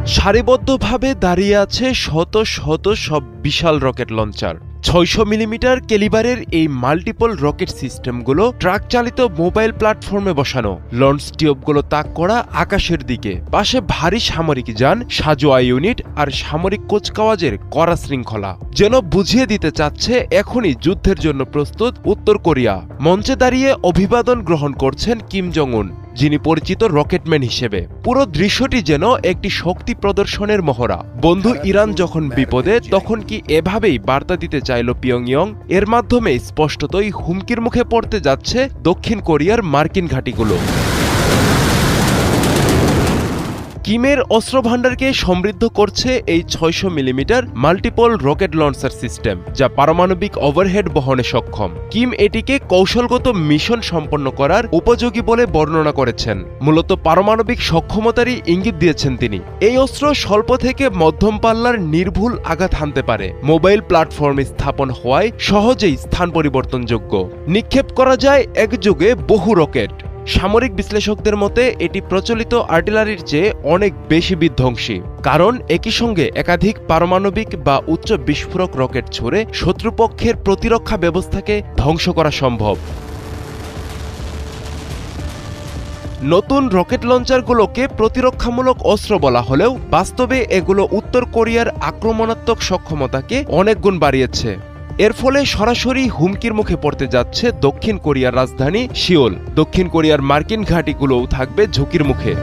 সারিবদ্ধভাবে দাঁড়িয়ে আছে শত শত সব বিশাল রকেট লঞ্চার। ৬০০ মিলিমিটার ক্যালিবারের এই মাল্টিপল রকেট সিস্টেমগুলো ট্রাক চালিত মোবাইল প্ল্যাটফর্মে বসানো। লঞ্চ টিউবগুলো তাক করা আকাশের দিকে, পাশে ভারী সামরিক যান, সাজোয়া ইউনিট আর সামরিক কুচকাওয়াজের কড়া শৃঙ্খলা, যেন বুঝিয়ে দিতে চাচ্ছে এখনই যুদ্ধের জন্য প্রস্তুত উত্তর কোরিয়া। মঞ্চে দাঁড়িয়ে অভিবাদন গ্রহণ করছেন কিম জং উন, যিনি পরিচিত রকেটম্যান হিসেবে। পুরো দৃশ্যটি যেন একটি শক্তি প্রদর্শনের মহড়া। বন্ধু ইরান যখন বিপদে, তখন কি এভাবেই বার্তা দিতে চাইল পিয়ংইয়ং? এর মাধ্যমে স্পষ্টতই হুমকির মুখে পড়তে যাচ্ছে দক্ষিণ কোরিয়ার মার্কিন ঘাঁটিগুলো। কিমের অস্ত্রভাণ্ডারকে সমৃদ্ধ করছে এই ৬০০ millimetre multiple rocket launcher system, যা পারমাণবিক ওভারহেড বহনে সক্ষম। কিম এটিকে কৌশলগত মিশন সম্পন্ন করার উপযোগী বলে বর্ণনা করেছেন। মূলত পারমাণবিক সক্ষমতারই ইঙ্গিত দিয়েছেন তিনি। এই অস্ত্র স্বল্প থেকে মধ্যম পাল্লার নির্ভুল আঘাত হানতে পারে, মোবাইল প্ল্যাটফর্মে স্থাপন হওয়ায় সহজেই স্থান পরিবর্তনযোগ্য। নিক্ষেপ করা যায় একযোগে বহু রকেট। সামরিক বিশ্লেষকদের মতে এটি প্রচলিত আর্টিলারির চেয়ে অনেক বেশি বিধ্বংসী, কারণ একই সঙ্গে একাধিক পারমাণবিক বা উচ্চ বিস্ফোরক রকেট ছুড়ে শত্রুপক্ষের প্রতিরক্ষা ব্যবস্থাকে ধ্বংস করা সম্ভব। নতুন রকেট লঞ্চারগুলোকে প্রতিরক্ষামূলক অস্ত্র বলা হলেও বাস্তবে এগুলো উত্তর কোরিয়ার আক্রমণাত্মক সক্ষমতাকে অনেক গুণ বাড়িয়েছে। এর ফলে সরাসরি হুমকির মুখে পড়তে যাচ্ছে দক্ষিণ কোরিয়ার রাজধানী সিওল। দক্ষিণ কোরিয়ার মার্কিন ঘাঁটিগুলোও থাকবে ঝুঁকির মুখে।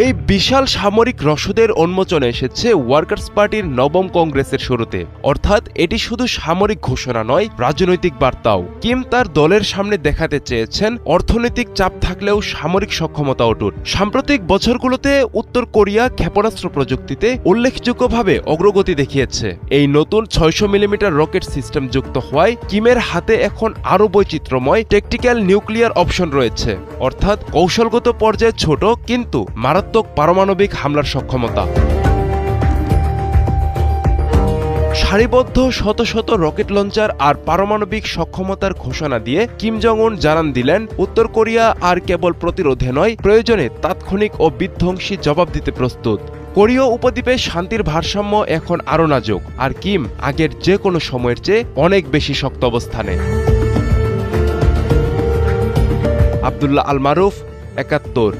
এই বিশাল সামরিক রসদের উন্মোচনে এসেছে ওয়ার্কার্স পার্টির নবম কংগ্রেসের শুরুতে। অর্থাৎ এটি শুধু সামরিক ঘোষণা নয়, রাজনৈতিক বার্তাও। কিম তার দলের সামনে দেখাতে চেয়েছেন অর্থনৈতিক চাপ থাকলেও সামরিক সক্ষমতা অটুট। সাম্প্রতিক বছরগুলোতে উত্তর কোরিয়া ক্ষেপণাস্ত্র প্রযুক্তিতে উল্লেখযোগ্যভাবে অগ্রগতি দেখিয়েছে। এই নতুন ৬০০ মিলিমিটার রকেট সিস্টেম যুক্ত হওয়ায় কিমের হাতে এখন আরও বৈচিত্র্যময় ট্যাকটিক্যাল নিউক্লিয়ার অপশন রয়েছে, অর্থাৎ কৌশলগত পর্যায়ে ছোট কিন্তু মারাত্মক পারমাণবিক হামলার সক্ষমতা। সারিবদ্ধ শত শত রকেট লঞ্চার আর পারমাণবিক সক্ষমতার ঘোষণা দিয়ে কিম জং উন জানান দিলেন, উত্তর কোরিয়া আর কেবল প্রতিরোধে নয়, প্রয়োজনে তাৎক্ষণিক ও বিধ্বংসী জবাব দিতে প্রস্তুত। কোরীয় উপদ্বীপে শান্তির ভারসাম্য এখন আরও নাজুক, আর কিম আগের যে কোনো সময়ের চেয়ে অনেক বেশি শক্ত অবস্থানে। আব্দুল্লাহ আল মারুফ, ৭১।